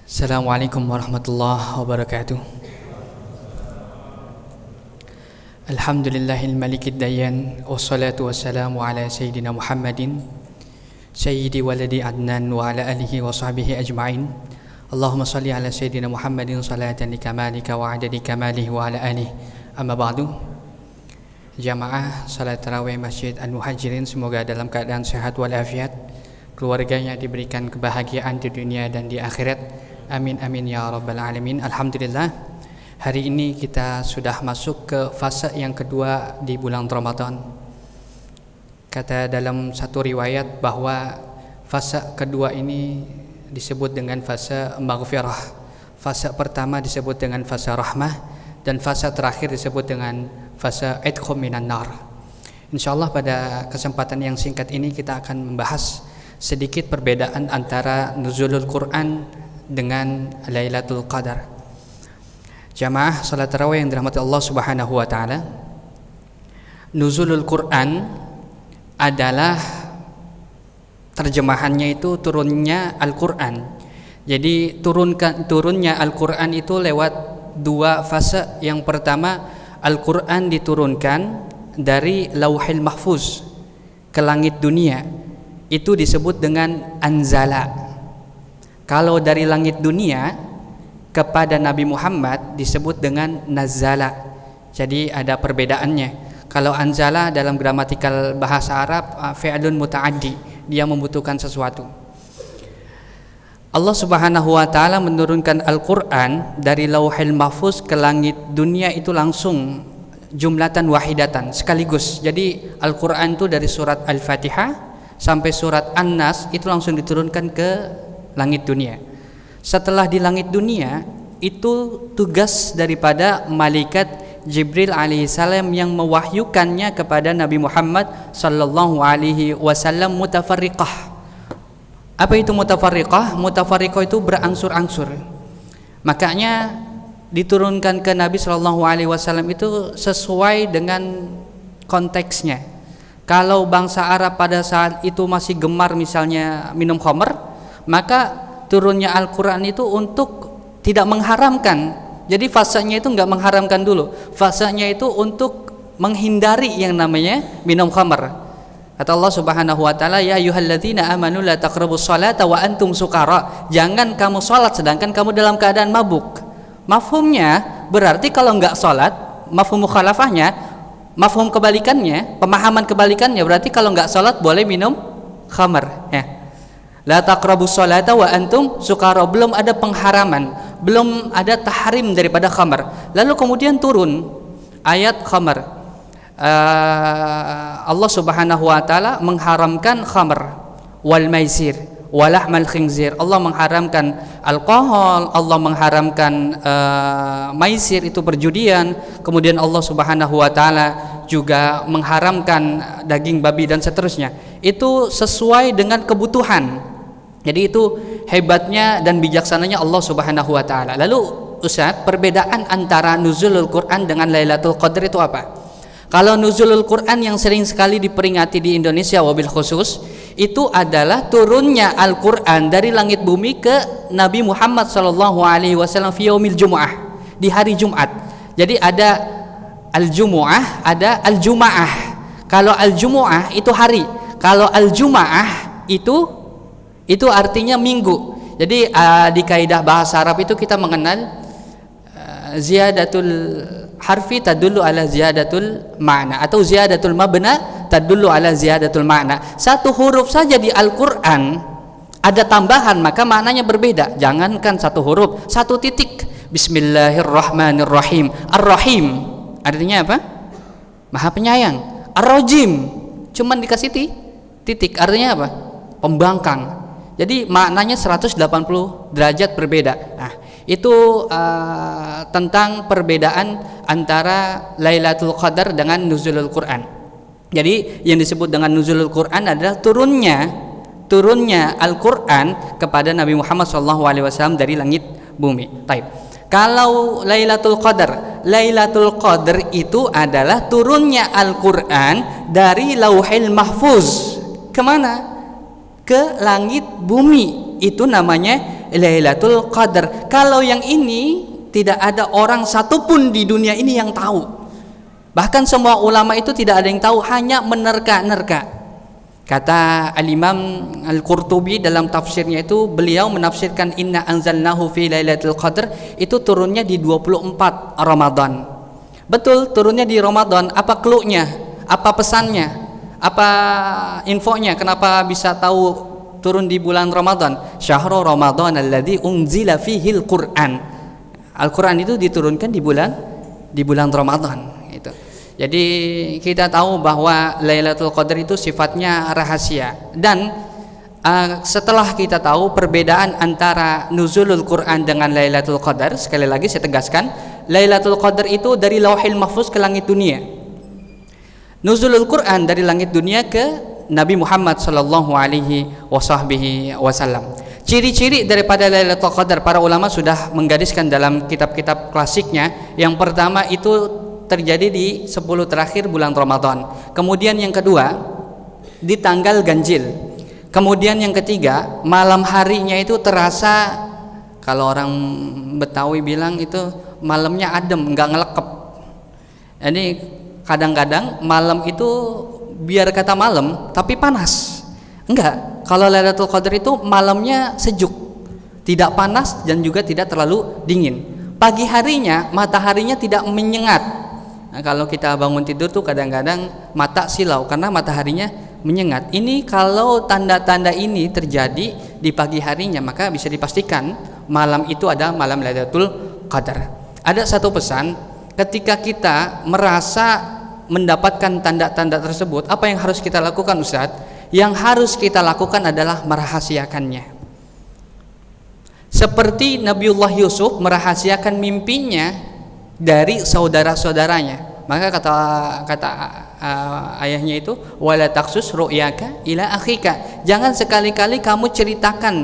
Assalamualaikum warahmatullahi wabarakatuh. Alhamdulillahil malikid dayan, wassalatu wassalamu ala sayyidina Muhammadin sayyidi waladi adnan wa ala alihi wa sahbihi ajma'in. Allahumma salli ala sayyidina Muhammadin salatan likamalika wa adadi kamalihi wa ala alihi. Amma ba'du. Jamaah salat tarawih Masjid Al-Muhajirin, semoga dalam keadaan sehat walafiat, keluarganya diberikan kebahagiaan di dunia dan di akhirat. Amin amin ya rabbal alamin. Alhamdulillah, hari ini kita sudah masuk ke fase yang kedua di bulan Ramadan. Kata dalam satu riwayat bahwa fase kedua ini disebut dengan fase maghfirah. Fase pertama disebut dengan fase rahmah, dan fase terakhir disebut dengan fase idkhul minan nar. Insyaallah pada kesempatan yang singkat ini kita akan membahas sedikit perbedaan antara nuzulul Quran dengan Lailatul Qadar. Jamaah salat tarawih yang dirahmati Allah Subhanahu wa taala, nuzulul Quran adalah terjemahannya itu turunnya Al-Quran. Jadi turunnya Al-Quran itu lewat dua fase. Yang pertama, Al-Quran diturunkan dari Lauhil Mahfuz ke langit dunia, itu disebut dengan anzala. Kalau dari langit dunia kepada Nabi Muhammad disebut dengan nazala. Jadi ada perbedaannya. Kalau anzala dalam gramatikal bahasa Arab fi'lun muta'addi, dia membutuhkan sesuatu. Allah Subhanahu wa taala menurunkan Al-Qur'an dari Lauhil Mahfuz ke langit dunia itu langsung jumlatan wahidatan, sekaligus. Jadi Al-Qur'an itu dari surat Al-Fatihah sampai surat An-Nas itu langsung diturunkan ke langit dunia. Setelah di langit dunia, itu tugas daripada malaikat Jibril alaihissalam yang mewahyukannya kepada Nabi Muhammad sallallahu alaihi wasallam mutafarriqah. Apa itu mutafarriqah? Mutafarriqah itu berangsur-angsur. Makanya diturunkan ke Nabi sallallahu alaihi wasallam itu sesuai dengan konteksnya. Kalau bangsa Arab pada saat itu masih gemar misalnya minum khamr, maka turunnya Al-Quran itu untuk tidak mengharamkan. Jadi fasanya itu enggak mengharamkan dulu, fasanya itu untuk menghindari yang namanya minum khamr. Kata Allah Subhanahu wa taala, ya ayyuhalladzina amanu la taqrabus salata wa antum sukara. Jangan kamu salat sedangkan kamu dalam keadaan mabuk. Mafhumnya berarti kalau enggak salat, mafhum mukhalafahnya, mafhum kebalikannya, pemahaman kebalikannya berarti kalau enggak salat boleh minum khamr, ya. La taqrabus salata wa antum sukara, belum ada pengharaman, belum ada tahrim daripada khamar. Lalu kemudian turun ayat khamar. Allah Subhanahu wa taala mengharamkan khamar wal maisir walahmal khinzir. Allah mengharamkan alkohol, Allah mengharamkan maisir, itu perjudian. Kemudian Allah Subhanahu wa taala juga mengharamkan daging babi dan seterusnya. Itu sesuai dengan kebutuhan. Jadi itu hebatnya dan bijaksananya Allah Subhanahu wa taala. Lalu Ustaz, perbedaan antara nuzulul Quran dengan Lailatul Qadar itu apa? Kalau nuzulul Quran yang sering sekali diperingati di Indonesia wabil khusus, itu adalah turunnya Al-Quran dari langit bumi ke Nabi Muhammad sallallahu alaihi wasallam fi yaumil Jumu'ah, di hari Jumat. Jadi ada Al-Jumu'ah, ada Al-Juma'ah. Kalau Al-Jumu'ah itu hari, kalau Al-Juma'ah itu artinya minggu. Jadi di kaidah bahasa Arab itu kita mengenal ziyadatul harfi tadullu ala ziyadatul ma'na, atau ziyadatul mabna tadullu ala ziyadatul ma'na. Satu huruf saja di Al-Quran ada tambahan maka maknanya berbeda. Jangankan satu huruf, satu titik. Bismillahirrahmanirrahim. Ar-Rahim artinya apa? Maha penyayang. Ar-Rajim cuman dikasih titik, artinya apa? Pembangkang. Jadi maknanya 180 derajat berbeda. Nah, itu tentang perbedaan antara Lailatul Qadar dengan nuzulul Quran. Jadi yang disebut dengan nuzulul Quran adalah turunnya Al-Quran kepada Nabi Muhammad SAW dari langit bumi. Baik. Kalau Lailatul Qadar itu adalah turunnya Al-Quran dari Lauhil Mahfuz. Kemana? Ke langit bumi. Itu namanya Lailatul Qadar. Kalau yang ini tidak ada orang satupun di dunia ini yang tahu. Bahkan semua ulama itu tidak ada yang tahu, hanya menerka-nerka. Kata Al-Imam Al-Qurtubi dalam tafsirnya itu, beliau menafsirkan inna anzalnahu fi lailatul qadar itu turunnya di 24 Ramadan. Betul, turunnya di Ramadan. Apa clue-nya? Apa pesannya? Apa infonya? Kenapa bisa tahu turun di bulan Ramadan? Syahrul Ramadan alladzi unzila fihil Qur'an. Al-Qur'an itu diturunkan di bulan Ramadan. Jadi kita tahu bahwa Lailatul Qadar itu sifatnya rahasia. Dan setelah kita tahu perbedaan antara nuzulul Quran dengan Lailatul Qadar, sekali lagi saya tegaskan, Lailatul Qadar itu dari Lauhil Mahfuz ke langit dunia. Nuzulul Quran dari langit dunia ke Nabi Muhammad sallallahu alaihi wasallam. Ciri-ciri daripada Lailatul Qadar para ulama sudah menggariskan dalam kitab-kitab klasiknya. Yang pertama itu terjadi di 10 terakhir bulan Ramadan. Kemudian yang kedua di tanggal ganjil. Kemudian yang ketiga malam harinya itu terasa, kalau orang Betawi bilang itu malamnya adem, nggak ngelekep. Jadi kadang-kadang malam itu biar kata malam tapi panas. Enggak, kalau Lailatul Qadar itu malamnya sejuk, tidak panas dan juga tidak terlalu dingin. Pagi harinya mataharinya tidak menyengat. Nah, kalau kita bangun tidur tuh kadang-kadang mata silau karena mataharinya menyengat. Ini kalau tanda-tanda ini terjadi di pagi harinya, maka bisa dipastikan malam itu ada malam Lailatul Qadar. Ada satu pesan, ketika kita merasa mendapatkan tanda-tanda tersebut, apa yang harus kita lakukan, Ustadz? Yang harus kita lakukan adalah merahasiakannya. Seperti Nabiullah Yusuf merahasiakan mimpinya dari saudara-saudaranya. Maka kata ayahnya itu, wala taksus ru'yaka ila akhika. Jangan sekali-kali kamu ceritakan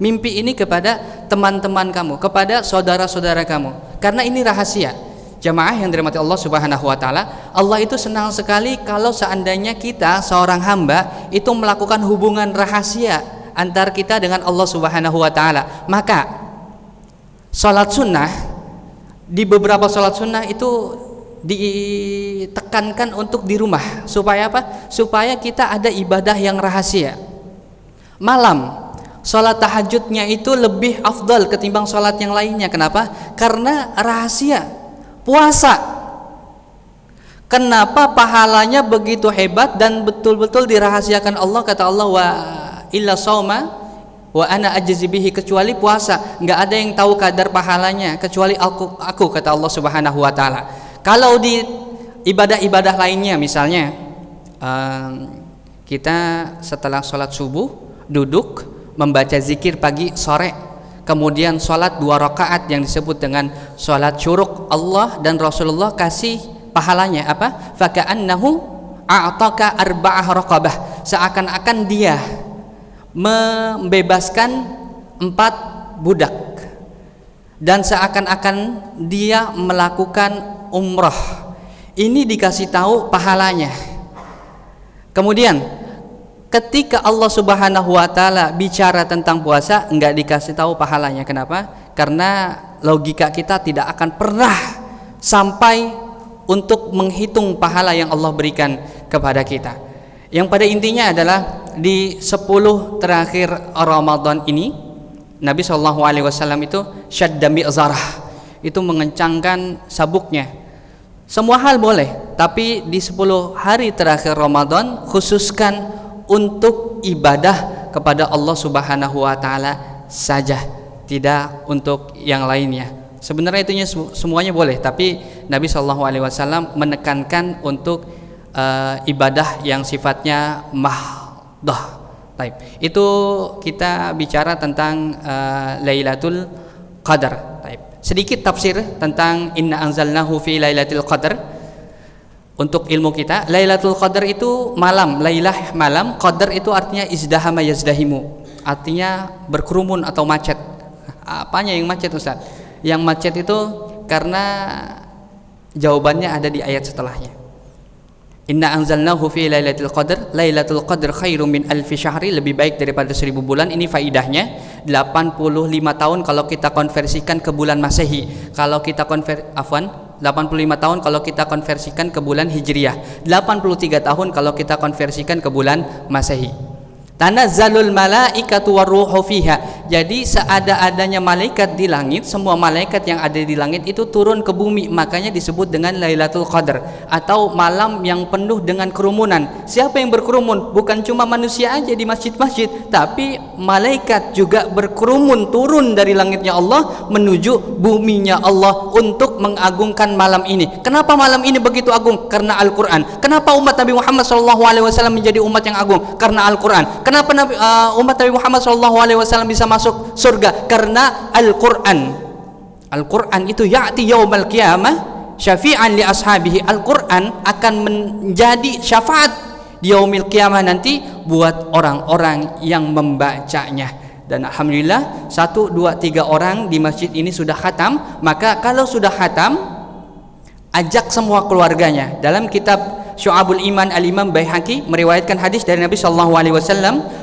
mimpi ini kepada teman-teman kamu, kepada saudara-saudara kamu, karena ini rahasia. Jamaah yang dirahmati Allah Subhanahu wa taala, Allah itu senang sekali kalau seandainya kita seorang hamba itu melakukan hubungan rahasia antar kita dengan Allah Subhanahu wa taala. Maka salat sunnah, di beberapa sholat sunnah itu ditekankan untuk di rumah. Supaya apa? Supaya kita ada ibadah yang rahasia. Malam sholat tahajudnya itu lebih afdal ketimbang sholat yang lainnya. Kenapa? Karena rahasia. Puasa, kenapa pahalanya begitu hebat dan betul-betul dirahasiakan Allah? Kata Allah, wa illa shauma wa ana ajzi bihi, kecuali puasa, nggak ada yang tahu kadar pahalanya kecuali aku kata Allah Subhanahu wa taala. Kalau di ibadah-ibadah lainnya, misalnya kita setelah sholat subuh duduk membaca zikir pagi sore, kemudian sholat 2 rakaat yang disebut dengan sholat syuruk, Allah dan Rasulullah kasih pahalanya apa? Faka'annahu a'taka arba'ah raqabah, seakan-akan dia membebaskan 4 budak dan seakan-akan dia melakukan umrah. Ini dikasih tahu pahalanya. Kemudian ketika Allah Subhanahu wa taala bicara tentang puasa, enggak dikasih tahu pahalanya. Kenapa? Karena logika kita tidak akan pernah sampai untuk menghitung pahala yang Allah berikan kepada kita. Yang pada intinya adalah di 10 terakhir Ramadan ini, Nabi SAW itu syadda mi'zarah, itu mengencangkan sabuknya. Semua hal boleh, tapi di 10 hari terakhir Ramadan khususkan untuk ibadah kepada Allah Subhanahu wa taala saja, tidak untuk yang lainnya. Sebenarnya itunya semuanya boleh, tapi Nabi SAW menekankan untuk ibadah yang sifatnya mahdah. Baik, itu kita bicara tentang Lailatul Qadar. Baik. Sedikit tafsir tentang inna anzalnahu fi Lailatul Qadar. Untuk ilmu kita, Lailatul Qadar itu malam, lailah malam, qadar itu artinya izdahama yazdahimu, artinya berkerumun atau macet. Apanya yang macet, Ustaz? Yang macet itu karena jawabannya ada di ayat setelahnya. Inna anzalnahu fi lailatul qadar, lailatul qadar khairum min alfi syahri, lebih baik daripada 1000 bulan. Ini faidahnya. 85 tahun kalau kita konversikan ke bulan Masehi. Kalau kita 85 tahun kalau kita konversikan ke bulan Hijriah. 83 tahun kalau kita konversikan ke bulan Masehi. Tanazzalul malaikatu waruhu fiha. Jadi seada-adanya malaikat di langit, semua malaikat yang ada di langit itu turun ke bumi, makanya disebut dengan Lailatul Qadar atau malam yang penuh dengan kerumunan. Siapa yang berkerumun? Bukan cuma manusia aja di masjid-masjid, tapi malaikat juga berkerumun turun dari langitnya Allah menuju buminya Allah untuk mengagungkan malam ini. Kenapa malam ini begitu agung? Karena Al-Qur'an. Kenapa umat Nabi Muhammad SAW menjadi umat yang agung? Karena Al-Qur'an. Kenapa umat Nabi Muhammad SAW bisa masuk surga? Karena Al-Quran. Al-Quran itu ya'ti yaumal qiyamah syafi'an li ashabihi. Al-Quran akan menjadi syafaat di yaumil qiyamah nanti buat orang-orang yang membacanya. Dan alhamdulillah 1, 2, 3 orang di masjid ini sudah khatam. Maka kalau sudah khatam, ajak semua keluarganya. Dalam kitab Syu'abul Iman Al-Imam Baihaqi meriwayatkan hadis dari Nabi SAW,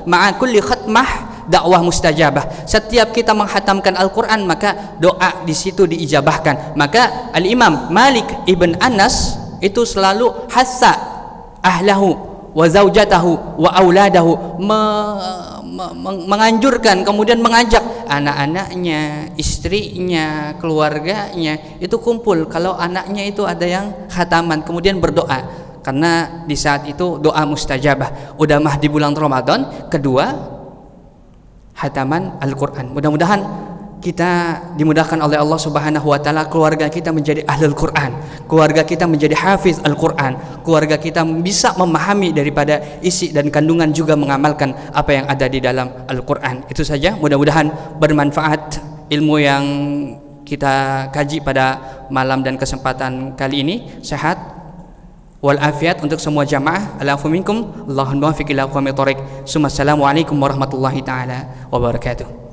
ma'a kulli khatmah dakwah mustajabah. Setiap kita menghatamkan Al-Quran maka doa di situ diijabahkan. Maka Al-Imam Malik ibn Anas itu selalu hassa ahlahu wa zaujatahu wa auladahu, menganjurkan, kemudian mengajak anak-anaknya, istrinya, keluarganya itu kumpul kalau anaknya itu ada yang khataman, kemudian berdoa. Karena di saat itu doa mustajabah. Udah mah di bulan Ramadan, kedua khataman Al-Quran. Mudah-mudahan kita dimudahkan oleh Allah Subhanahu wa taala, keluarga kita menjadi ahlul Quran, keluarga kita menjadi hafiz Al-Quran, keluarga kita bisa memahami daripada isi dan kandungan, juga mengamalkan apa yang ada di dalam Al-Quran. Itu saja, mudah-mudahan bermanfaat ilmu yang kita kaji pada malam dan kesempatan kali ini. Sehat wal afiat untuk semua jamaah. Alaikum minkum, Allahumma muwaffiq ila aqwamit thoriq. Assalamualaikum warahmatullahi taala wabarakatuh.